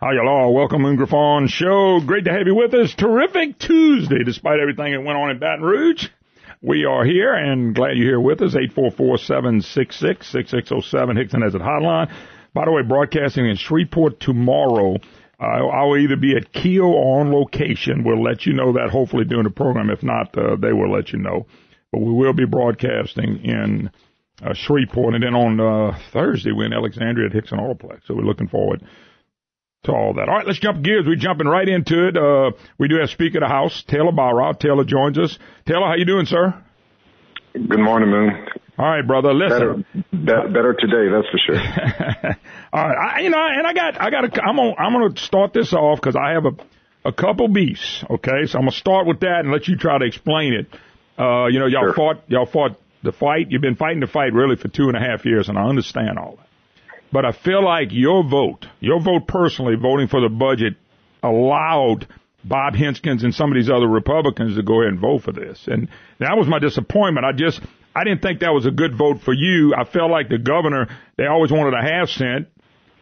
How y'all are? Welcome in Griffon Show. Great to have you with us. Terrific Tuesday, despite everything that went on in Baton Rouge. We are here and glad you're here with us. 844-766-6607. Hickson has it hotline. By the way, broadcasting in Shreveport tomorrow. I'll either be at Keel or on location. We'll let you know that hopefully during the program. If not, they will let you know. But we will be broadcasting in Shreveport. And then on Thursday, we're in Alexandria at Hickson Autoplex. So we're looking forward to all that. All right, let's jump gears. We're jumping right into it. We do have Speaker of the House, Taylor Barras. Taylor joins us. Taylor, how you doing, sir? Good morning, Moon. All right, brother. Listen. Better today, that's for sure. All right, I'm gonna start this off because I have a couple beefs. Okay, so I'm gonna start with that and let you try to explain it. Y'all fought the fight. You've been fighting the fight really for 2.5 years, and I understand all that. But I feel like your vote personally, voting for the budget, allowed Bob Hinskins and some of these other Republicans to go ahead and vote for this. And that was my disappointment. I didn't think that was a good vote for you. I felt like the governor, they always wanted a half cent,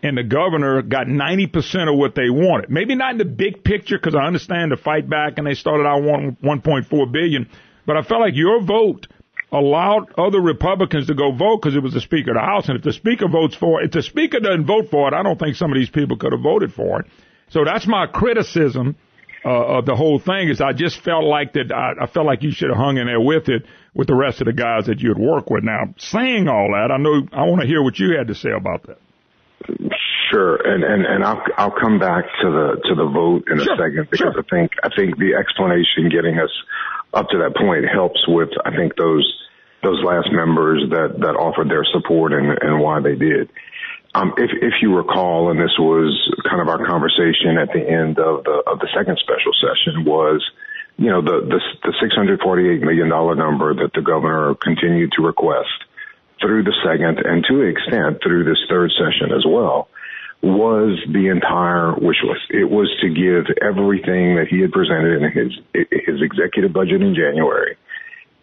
and the governor got 90% of what they wanted. Maybe not in the big picture, because I understand the fight back, and they started out wanting $1.4 billion. But I felt like your vote allowed other Republicans to go vote because it was the Speaker of the House. And if the Speaker votes for it, if the Speaker doesn't vote for it, I don't think some of these people could have voted for it. So that's my criticism of the whole thing, is I just felt like that. I felt like you should have hung in there with it with the rest of the guys that you had worked with. Now, saying all that, I want to hear what you had to say about that. Sure, and I'll come back to the vote in a second, because I think the explanation getting us up to that point helps with, I think, those last members that offered their support and why they did. If you recall, and this was kind of our conversation at the end of the second special session, was, the $648 million number that the governor continued to request through the second, and to an extent through this third session as well, was the entire wish list. It was to give everything that he had presented in his executive budget in January.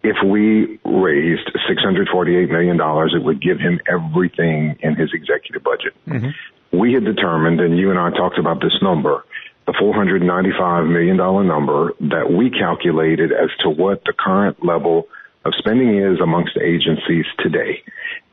If we raised $648 million, it would give him everything in his executive budget. Mm-hmm. We had determined, and you and I talked about this number, the $495 million number that we calculated as to what the current level of spending is amongst the agencies today.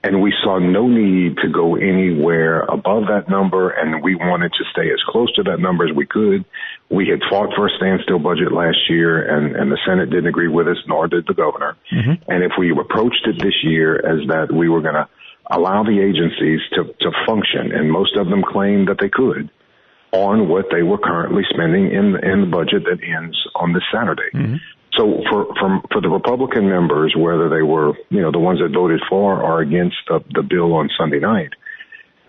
And we saw no need to go anywhere above that number, and we wanted to stay as close to that number as we could. We had fought for a standstill budget last year, and the Senate didn't agree with us, nor did the governor. Mm-hmm. And if we approached it this year as that we were going to allow the agencies to function, and most of them claimed that they could, on what they were currently spending in the budget that ends on this Saturday. Mm-hmm. So for the Republican members, whether they were, the ones that voted for or against the bill on Sunday night,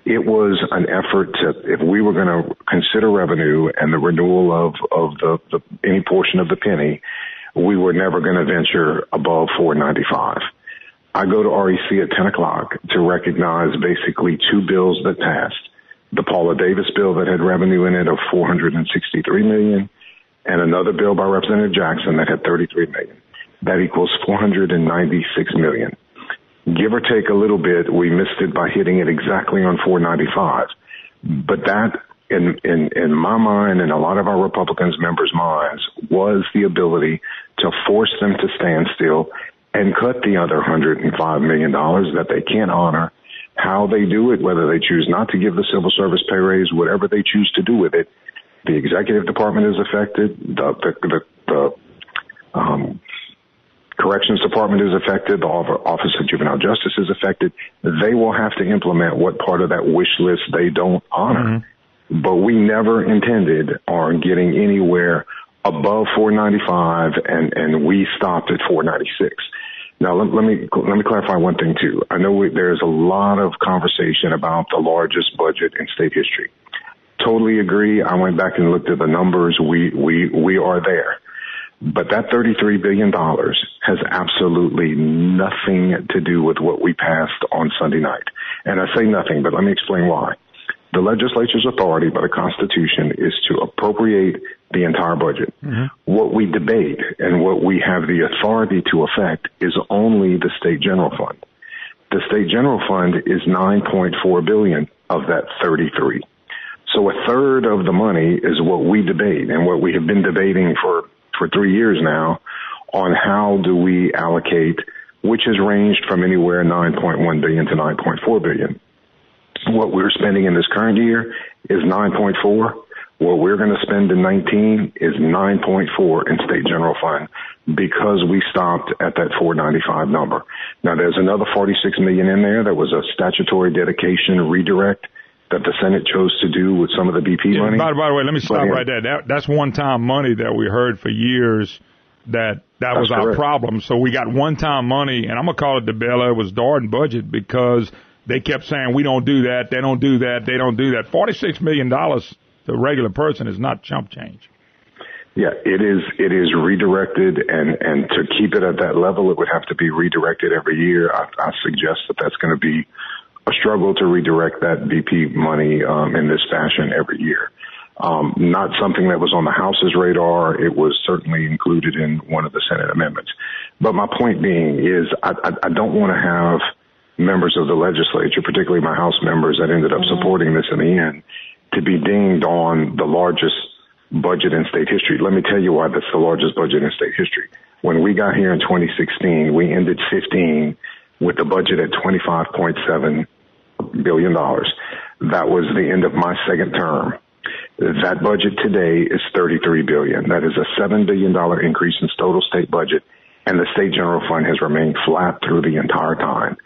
it was an effort to, if we were going to consider revenue and the renewal of the any portion of the penny, we were never going to venture above $4.95. I go to REC at 10 o'clock to recognize basically two bills that passed. The Paula Davis bill that had revenue in it of $463 million, and another bill by Representative Jackson that had $33 million. That equals $496 million. Give or take a little bit, we missed it by hitting it exactly on $495. But that, in my mind and a lot of our Republicans' members' minds, was the ability to force them to stand still and cut the other $105 million that they can't honor. How they do it, whether they choose not to give the civil service pay raise, whatever they choose to do with it, the executive department is affected. The corrections department is affected. The Office of Juvenile Justice is affected. They will have to implement what part of that wish list they don't honor. Mm-hmm. But we never intended on getting anywhere above $495, and we stopped at $496. Now, let me clarify one thing too. I know there's a lot of conversation about the largest budget in state history. Totally agree. I went back and looked at the numbers. We are there. But that $33 billion has absolutely nothing to do with what we passed on Sunday night. And I say nothing, but let me explain why. The legislature's authority by the Constitution is to appropriate the entire budget. Mm-hmm. What we debate and what we have the authority to affect is only the state general fund. The state general fund is $9.4 billion of that 33. So a third of the money is what we debate and what we have been debating for 3 years now on how do we allocate, which has ranged from anywhere 9.1 billion to 9.4 billion. What we're spending in this current year is 9.4. What we're going to spend in 19 is 9.4 in state general fund because we stopped at that 495 number. Now there's another 46 million in there. That was a statutory dedication redirect that the Senate chose to do with some of the BP money. By the way, let me stop right there. That's one-time money that we heard for years that was our problem. So we got one-time money, and I'm going to call it the Bel Air was Darden budget because they kept saying, we don't do that, they don't do that, they don't do that. $46 million to a regular person is not chump change. Yeah, it is redirected, and to keep it at that level, it would have to be redirected every year. I suggest that that's going to be a struggle to redirect that BP money in this fashion every year. Not something that was on the House's radar. It was certainly included in one of the Senate amendments. But my point being is I don't want to have members of the legislature, particularly my House members that ended up supporting this in the end, to be dinged on the largest budget in state history. Let me tell you why that's the largest budget in state history. When we got here in 2016, we ended 15 with the budget at $25.7 billion. That was the end of my second term. That budget today is $33 billion. That is a $7 billion increase in total state budget, and the state general fund has remained flat through the entire time.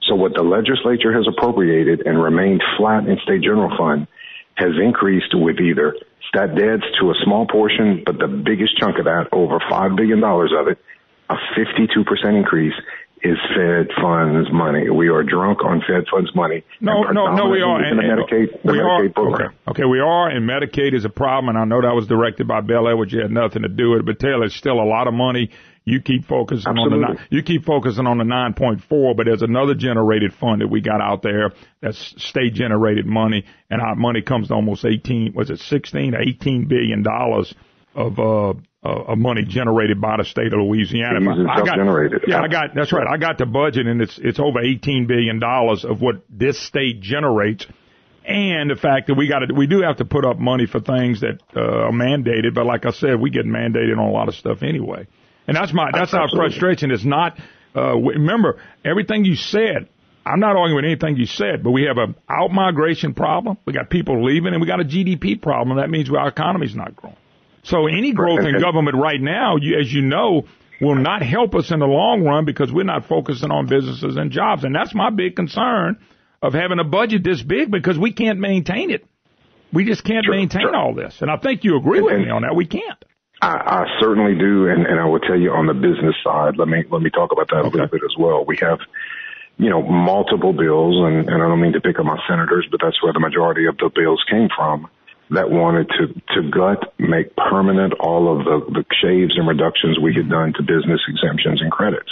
So what the legislature has appropriated and remained flat in state general fund has increased with either stat debts to a small portion, but the biggest chunk of that, over $5 billion of it, a 52% increase, is Fed funds money. We are drunk on Fed funds money. No, we are. And Medicaid program. Okay, we are, and Medicaid is a problem, and I know that was directed by Bel Air, which had nothing to do with it, but Taylor, it's still a lot of money. You keep focusing on the 9.4, but there's another generated fund that we got out there that's state generated money, and our money comes to almost 16 to 18 billion dollars of money generated by the state of Louisiana. That's right. I got the budget, and it's over $18 billion of what this state generates. And the fact that we do have to put up money for things that are mandated, but like I said, we get mandated on a lot of stuff anyway. And that's our frustration. It's not, remember, everything you said, I'm not arguing with anything you said, but we have an out-migration problem. We got people leaving, and we got a GDP problem. That means our economy's not growing. So any growth in government right now, as you know, will not help us in the long run because we're not focusing on businesses and jobs. And that's my big concern of having a budget this big because we can't maintain it. We just can't maintain all this. And I think you agree with me on that. We can't. I certainly do, and I will tell you on the business side, let me talk about that a little bit as well. We have, multiple bills, and I don't mean to pick on my senators, but that's where the majority of the bills came from, that wanted to make permanent all of the shaves and reductions we had done to business exemptions and credits.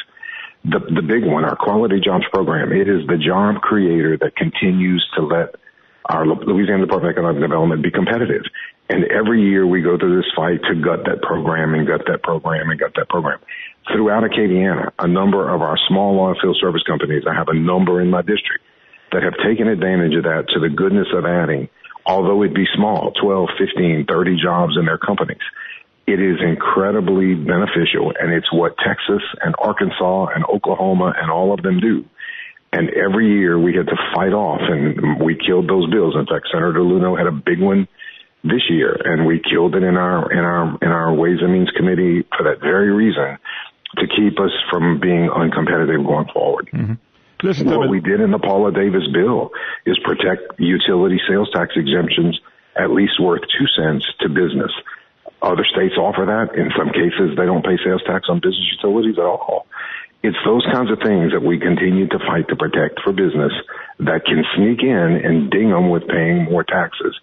The big one, our Quality Jobs Program, it is the job creator that continues to let our Louisiana Department of Economic Development be competitive. And every year we go through this fight to gut that program and gut that program and gut that program. Throughout Acadiana, a number of our small oil field service companies, I have a number in my district, that have taken advantage of that to the goodness of adding, although it be small, 12, 15, 30 jobs in their companies. It is incredibly beneficial, and it's what Texas and Arkansas and Oklahoma and all of them do. And every year we had to fight off, and we killed those bills. In fact, Senator Luno had a big one this year, and we killed it in our Ways and Means Committee for that very reason, to keep us from being uncompetitive going forward. Mm-hmm. What we did in the Paula Davis bill is protect utility sales tax exemptions at least worth 2 cents to business. Other states offer that. In some cases, they don't pay sales tax on business utilities at all. It's those kinds of things that we continue to fight to protect for business that can sneak in and ding them with paying more taxes.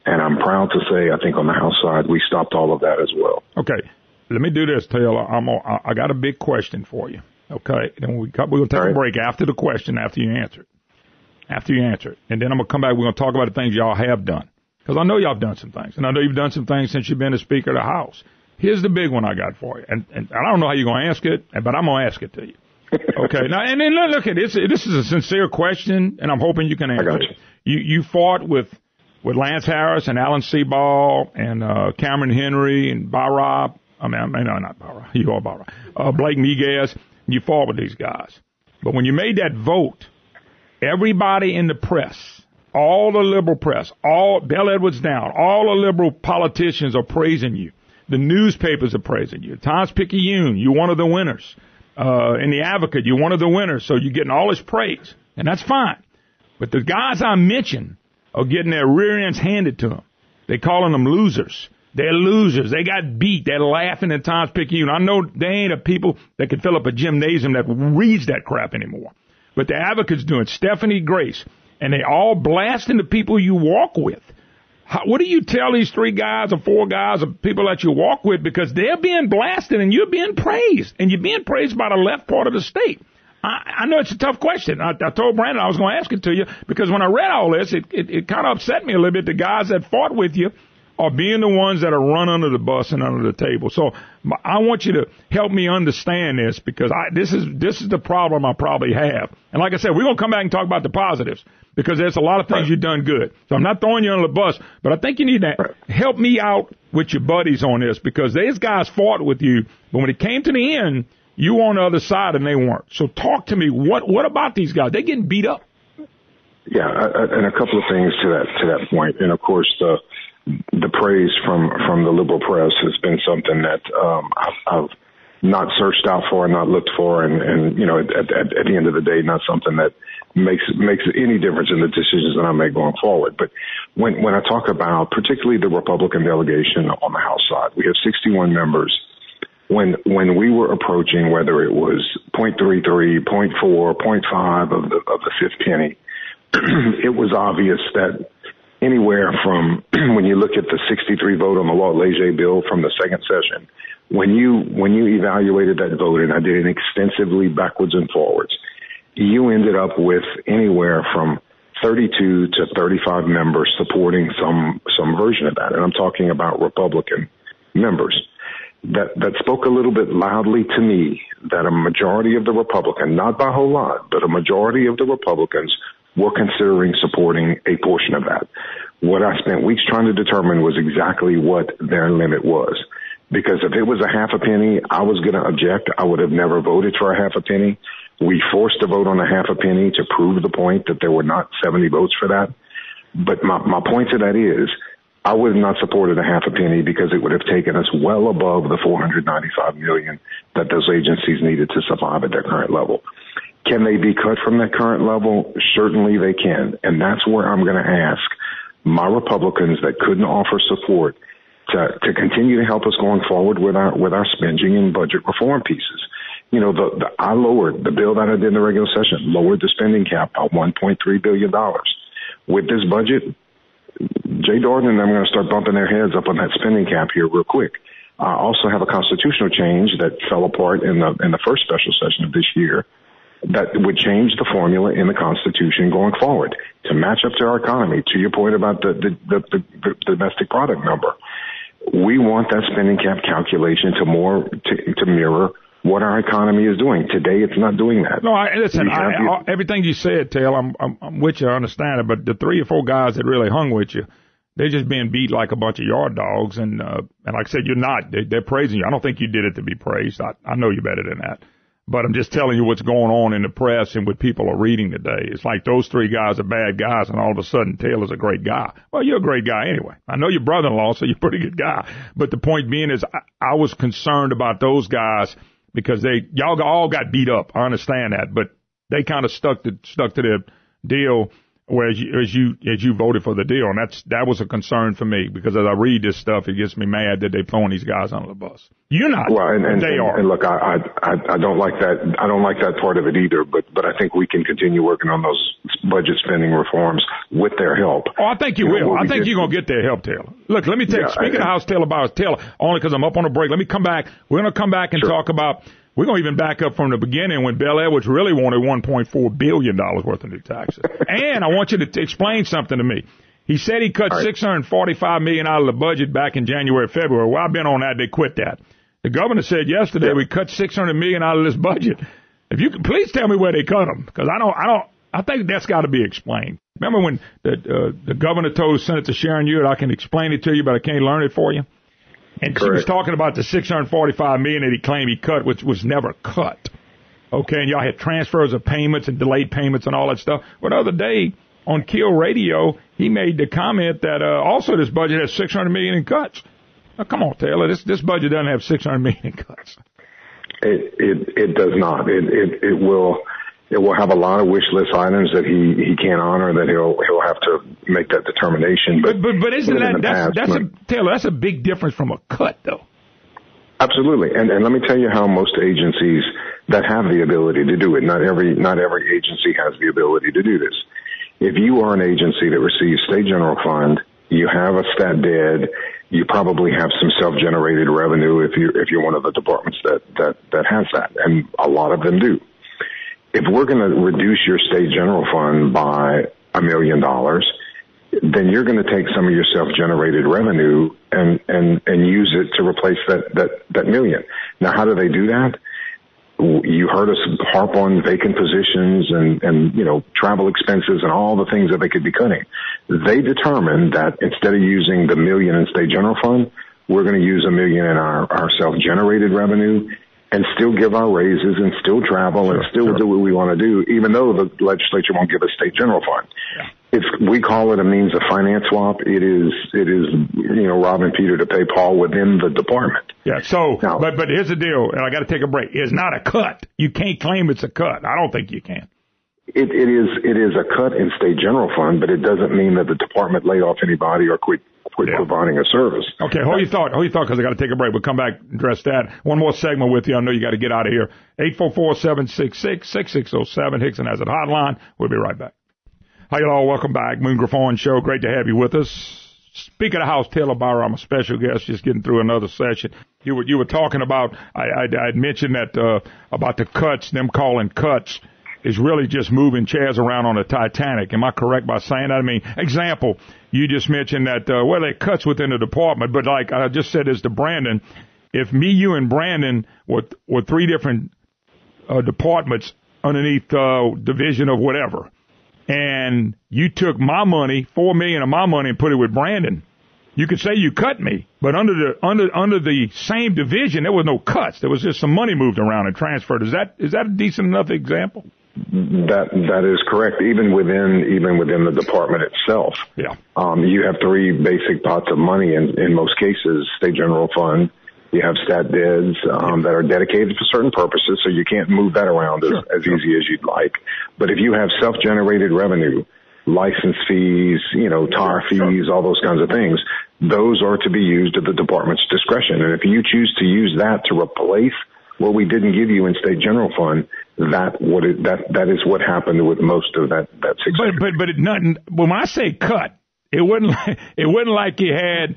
And I'm proud to say, I think on the House side, we stopped all of that as well. Okay. Let me do this, Taylor. I got a big question for you. Okay. And we're going to take a break after the question, after you answer it. And then I'm going to come back. We're going to talk about the things y'all have done. Because I know y'all have done some things. And I know you've done some things since you've been the Speaker of the House. Here's the big one I got for you. And I don't know how you're going to ask it, but I'm going to ask it to you. Okay. Now, and then look at this. This is a sincere question, and I'm hoping you can answer it. You fought with with Lance Harris and Alan Sebald and Cameron Henry and Barras. Not Barras. You are Barras. Blake Miguez. You fought with these guys. But when you made that vote, everybody in the press, all the liberal press, all Bell Edwards down, all the liberal politicians are praising you. The newspapers are praising you. Times-Picayune, you're one of the winners. In the Advocate, you're one of the winners, so you're getting all this praise. And that's fine. But the guys I mentioned are getting their rear ends handed to them. They're calling them losers. They're losers. They got beat. They're laughing at Times-Picayune. I know they ain't a people that can fill up a gymnasium that reads that crap anymore. But the Advocate's doing Stephanie Grace, and they all blasting the people you walk with. What do you tell these 3 guys or 4 guys or people that you walk with? Because they're being blasted and you're being praised. And you're being praised by the left part of the state. I know it's a tough question. I told Brandon I was going to ask it to you because when I read all this, it kind of upset me a little bit. The guys that fought with you are being the ones that are run under the bus and under the table. So I want you to help me understand this because this is the problem I probably have. And like I said, we're going to come back and talk about the positives because there's a lot of things you've done good. So I'm not throwing you under the bus, but I think you need to help me out with your buddies on this because these guys fought with you, but when it came to the end, you were on the other side and they weren't. So talk to me. What about these guys? They're getting beat up. Yeah, and a couple of things to that point. And of course, the praise from the liberal press has been something that I've not searched out for and not looked for, and you know, at the end of the day, not something that makes any difference in the decisions that I make going forward. But when I talk about particularly the Republican delegation on the House side, we have 61 members. When we were approaching whether it was 0.33, 0.4, 0.5 of the fifth penny, it was obvious that anywhere from when you look at the 63 vote on the Law Leger bill from the second session, when you evaluated that vote, and I did it extensively backwards and forwards, you ended up with anywhere from 32 to 35 members supporting some version of that, and I'm talking about Republican members. That spoke a little bit loudly to me that a majority of the Republicans, not by a whole lot, but a majority of the Republicans were considering supporting a portion of that. What I spent weeks trying to determine was exactly what their limit was. Because if it was a half a penny, I was going to object. I would have never voted for a half a penny. We forced a vote on a half a penny to prove the point that there were not 70 votes for that. But my point to that is, I would have not supported a half a penny because it would have taken us well above the $495 million that those agencies needed to survive at their current level. Can they be cut from that current level? Certainly they can. And that's where I'm going to ask my Republicans that couldn't offer support to continue to help us going forward with our spending and budget reform pieces. You know, I lowered the bill that I did in the regular session, lowered the spending cap by $1.3 billion. With this budget, Jay Jordan and I'm going to start bumping their heads up on that spending cap here real quick. I also have a constitutional change that fell apart in the first special session of this year that would change the formula in the Constitution going forward to match up to our economy. To your point about the domestic product number, we want that spending cap calculation to mirror what our economy is doing. Today, it's not doing that. No, listen, everything you said, Taylor, I'm with you, I understand it, but the 3 or 4 guys that really hung with you, they're just being beat like a bunch of yard dogs, and like I said, you're not. They're praising you. I don't think you did it to be praised. I know you better than that. But I'm just telling you what's going on in the press and what people are reading today. It's like those 3 guys are bad guys, and all of a sudden Taylor's a great guy. Well, you're a great guy anyway. I know your brother-in-law, so you're a pretty good guy. But the point being is I was concerned about those guys because y'all all got beat up. I understand that, but they kind of stuck to their deal, whereas you voted for the deal, and that was a concern for me because as I read this stuff, it gets me mad that they're throwing these guys under the bus. You're not, well, and they are. And look, I don't like that. I don't like that part of it either. But I think we can continue working on those budget spending reforms with their help. Oh, I think you will. I think you're gonna get their help, Taylor. Look, let me tell you. Speaking of House Taylor Barras, Taylor, only because I'm up on a break. Let me come back. We're gonna come back and talk about. We're going to even back up from the beginning when Bell Edwards really wanted $1.4 billion worth of new taxes. And I want you to explain something to me. He said he cut $645 million out of the budget back in January, February. Well, I've been on that. They quit that. The governor said yesterday we cut $600 million out of this budget. If you could please tell me where they cut them, because I think that's got to be explained. Remember when the governor told Senator Sharon Hewitt, I can explain it to you, but I can't learn it for you? And Correct. She was talking about the $645 million that he claimed he cut, which was never cut. Okay, and y'all had transfers of payments and delayed payments and all that stuff. Well, the other day on Kill Radio, he made the comment that also this budget has $600 million in cuts. Now, come on, Taylor, this budget doesn't have $600 million in cuts. It does not. It will have a lot of wish list items that he can't honor, that he'll have to make that determination. But isn't that Taylor? That's a big difference from a cut, though. Absolutely, and let me tell you how most agencies that have the ability to do it. Not every agency has the ability to do this. If you are an agency that receives state general fund, you have a stat dead. You probably have some self-generated revenue if you're one of the departments that has that, and a lot of them do. If we're going to reduce your state general fund by $1 million, then you're going to take some of your self-generated revenue and use it to replace that million. Now, how do they do that? You heard us harp on vacant positions and travel expenses and all the things that they could be cutting. They determined that instead of using the $1 million in state general fund, we're going to use $1 million in our self-generated revenue and still give our raises and still travel and still do what we want to do, even though the legislature won't give us state general fund. Yeah. We call it a means of finance swap. It is robbing Peter to pay Paul within the department. Yeah. So, now, but here's the deal, and I got to take a break. It's not a cut. You can't claim it's a cut. I don't think you can. It is a cut in state general fund, but it doesn't mean that the department laid off anybody or quit providing a service. Okay, hold your thought, because I got to take a break. We'll come back and address that. One more segment with you. I know you got to get out of here. 844-766-6607. Hickson has a hotline. We'll be right back. Hi, y'all. Welcome back. Moon Griffon Show. Great to have you with us. Speaker of the House, Taylor Barras, I'm a special guest, just getting through another session. You were talking about, I'd mentioned that, about the cuts, them calling cuts is really just moving chairs around on a Titanic. Am I correct by saying that? I mean, example, you just mentioned that, there are cuts within the department, but like I just said this to Brandon, if me, you, and Brandon were three different departments underneath division of whatever, and you took my money, $4 million of my money, and put it with Brandon, you could say you cut me, but under the same division, there was no cuts. There was just some money moved around and transferred. Is that a decent enough example? That is correct. Even within the department itself, yeah. You have three basic pots of money in most cases: state general fund. You have stat deads that are dedicated for certain purposes, so you can't move that around as easy as you'd like. But if you have self-generated revenue, license fees, tar fees, all those kinds of things, those are to be used at the department's discretion. And if you choose to use that to replace what we didn't give you in state general fund, that is what happened with most of that $600. But nothing. When I say cut, it wasn't like you had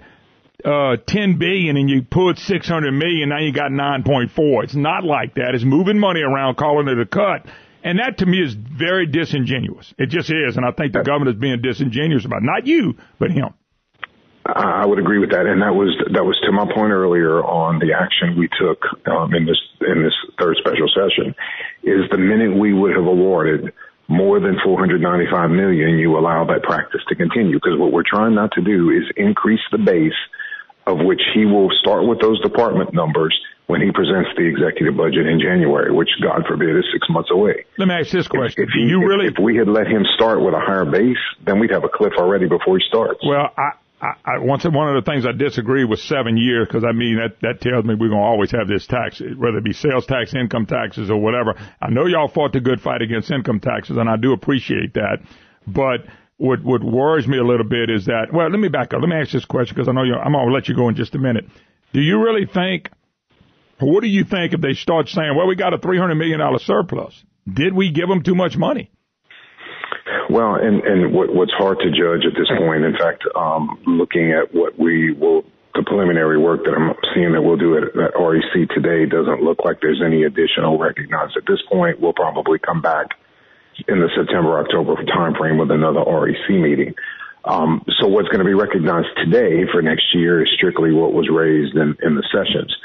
$10 billion and you put $600 million. Now you got 9.4. It's not like that. It's moving money around, calling it a cut. And that, to me, is very disingenuous. It just is, and I think the governor is being disingenuous about it. Not you, but him. I would agree with that, and that was to my point earlier on the action we took in this third special session. Is the minute we would have awarded more than $495 million, you allow that practice to continue, because what we're trying not to do is increase the base of which he will start with those department numbers when he presents the executive budget in January, which, God forbid, is 6 months away. Let me ask this question. If we had let him start with a higher base, then we'd have a cliff already before he starts. Well, one of the things I disagree with 7 years, because I mean that tells me we're going to always have this tax, whether it be sales tax, income taxes, or whatever. I know y'all fought the good fight against income taxes, and I do appreciate that. But what worries me a little bit is that, well, let me back up. Let me ask this question, because I know I'm going to let you go in just a minute. Do you really think, or what do you think if they start saying, well, we got a $300 million surplus? Did we give them too much money? Well, and what's hard to judge at this point, in fact, looking at the preliminary work that I'm seeing that we'll do at REC today doesn't look like there's any additional recognized. At this point, we'll probably come back in the September-October timeframe with another REC meeting. So what's going to be recognized today for next year is strictly what was raised in the sessions.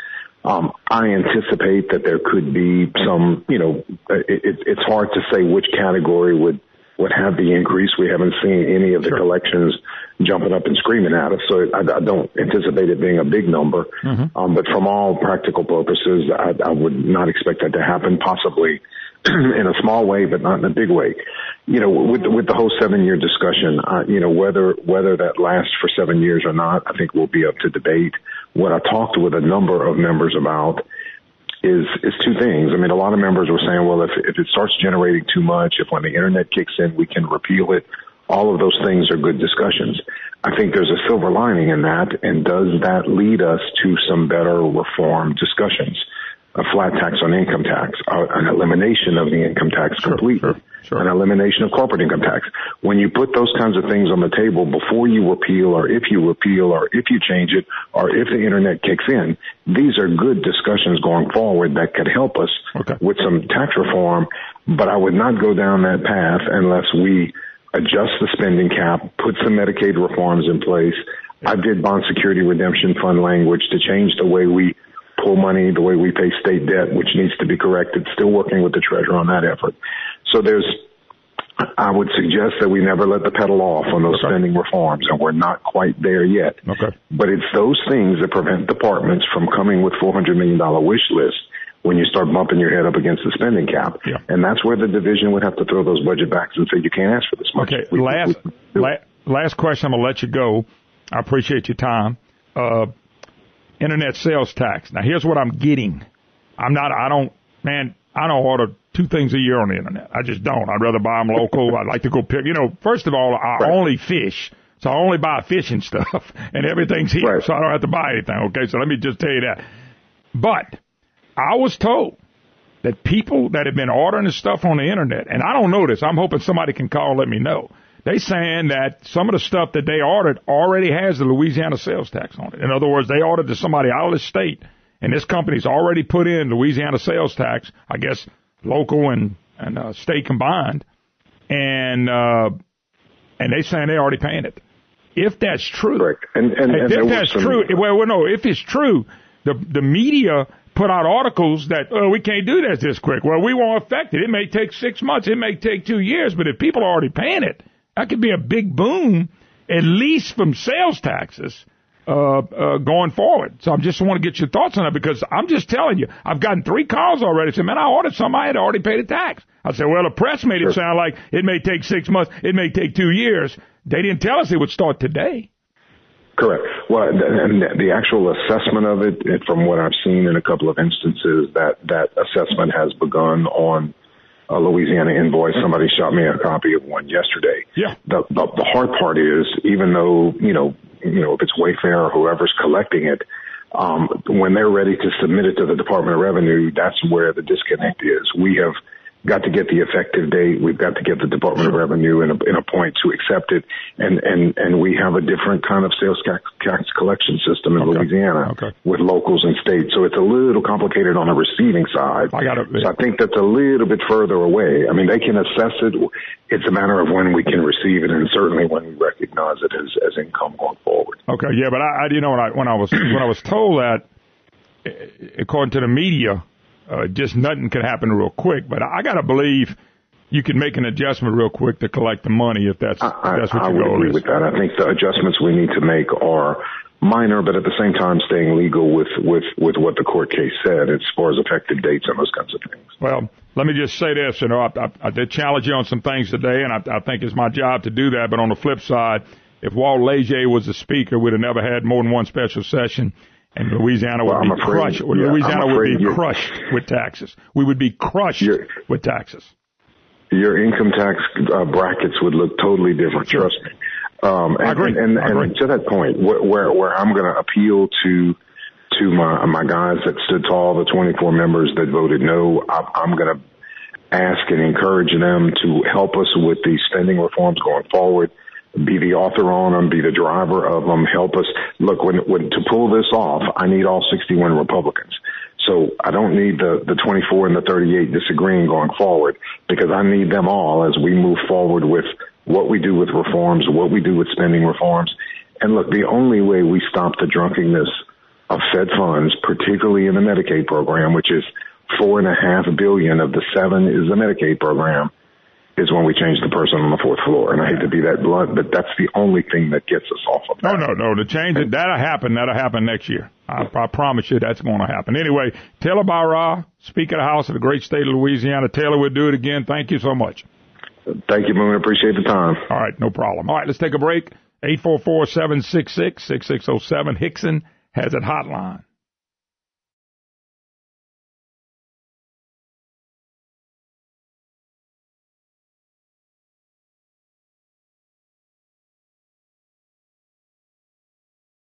I anticipate that there could be some, it's hard to say which category would would have the increase. We haven't seen any of the collections jumping up and screaming at us, so I don't anticipate it being a big number. But from all practical purposes, I would not expect that to happen, possibly in a small way, but not in a big way. You know, with the whole 7-year discussion, you know, whether that lasts for 7 years or not, I think will be up to debate. What I talked with a number of members about is two things. I mean, a lot of members were saying, well, if it starts generating too much, if when the internet kicks in, we can repeal it. All of those things are good discussions. I think there's a silver lining in that, and does that lead us to some better reform discussions? A flat tax on income tax, an elimination of the income tax completely, an elimination of corporate income tax. When you put those kinds of things on the table before you repeal, or if you repeal, or if you change it, or if the internet kicks in, these are good discussions going forward that could help us with some tax reform. But I would not go down that path unless we adjust the spending cap, put some Medicaid reforms in place. I did bond security redemption fund language to change the way we pull money, the way we pay state debt, which needs to be corrected. Still working with the treasurer on that effort. So I would suggest that we never let the pedal off on those spending reforms, and we're not quite there yet. But it's those things that prevent departments from coming with $400 million wish lists when you start bumping your head up against the spending cap. And that's where the division would have to throw those budget backs and say, you can't ask for this much. Last question. I'm going to let you go. I appreciate your time. Internet sales tax. Now, here's what I'm getting. I don't order 2 things a year on the internet. I just don't. I'd rather buy them local. I'd like to go pick, first of all, I only fish. So I only buy fishing stuff, and everything's here, so I don't have to buy anything, okay? So let me just tell you that. But I was told that people that have been ordering this stuff on the internet, and I don't know this, I'm hoping somebody can call and let me know. They saying that some of the stuff that they ordered already has the Louisiana sales tax on it. In other words, they ordered to somebody out of the state, and this company's already put in Louisiana sales tax, I guess local and state combined, and they saying they already paying it. If that's true, if it's true, the media put out articles that, we can't do this quick. Well, we won't affect it. It may take 6 months. It may take 2 years. But if people are already paying it, that could be a big boom, at least from sales taxes going forward. So I just want to get your thoughts on that, because I'm just telling you, I've gotten 3 calls already. Said, man, I ordered something. I had already paid the tax. I said, well, the press made it sound like it may take 6 months. It may take 2 years. They didn't tell us it would start today. Correct. Well, and the actual assessment of it, from what I've seen in a couple of instances, that assessment has begun on a Louisiana invoice. Somebody shot me a copy of one yesterday. Yeah. The hard part is, even though, if it's Wayfair or whoever's collecting it, when they're ready to submit it to the Department of Revenue, that's where the disconnect is. We have got to get the effective date. We've got to get the Department of Revenue in a point to accept it. And we have a different kind of sales tax collection system in Louisiana with locals and states. So it's a little complicated on the receiving side. So I think that's a little bit further away. I mean, they can assess it. It's a matter of when we can receive it, and certainly when we recognize it as income going forward. Okay. Yeah. But when I was told that, according to the media, just nothing can happen real quick, but I got to believe you can make an adjustment real quick to collect the money if that's what your goal is. I would agree with that. I think the adjustments we need to make are minor, but at the same time staying legal with what the court case said as far as effective dates and those kinds of things. Well, let me just say this. I did challenge you on some things today, and I think it's my job to do that. But on the flip side, if Walt Leger was the speaker, we'd have never had more than one special session. And Louisiana would be crushed. Louisiana would be crushed with taxes. We would be crushed with taxes. Your income tax brackets would look totally different. Trust me. I agree. And to that point, where I'm going to appeal to my guys that stood tall, the 24 members that voted no, I'm going to ask and encourage them to help us with these spending reforms going forward. Be the author on them, be the driver of them, help us. Look, when to pull this off, I need all 61 Republicans. So I don't need the 24 and the 38 disagreeing going forward, because I need them all as we move forward with what we do with reforms, what we do with spending reforms. And look, the only way we stop the drunkenness of Fed funds, particularly in the Medicaid program, which is $4.5 billion of the $7 is the Medicaid program, is when we change the person on the fourth floor. And I hate to be that blunt, but that's the only thing that gets us off of that. No. The change, that'll happen next year. I promise you that's going to happen. Anyway, Taylor Barras, Speaker of the House of the great state of Louisiana. Taylor, we'll do it again. Thank you so much. Thank you, Moon. Appreciate the time. All right, no problem. All right, let's take a break. 844-766-6607. Hickson has it hotline.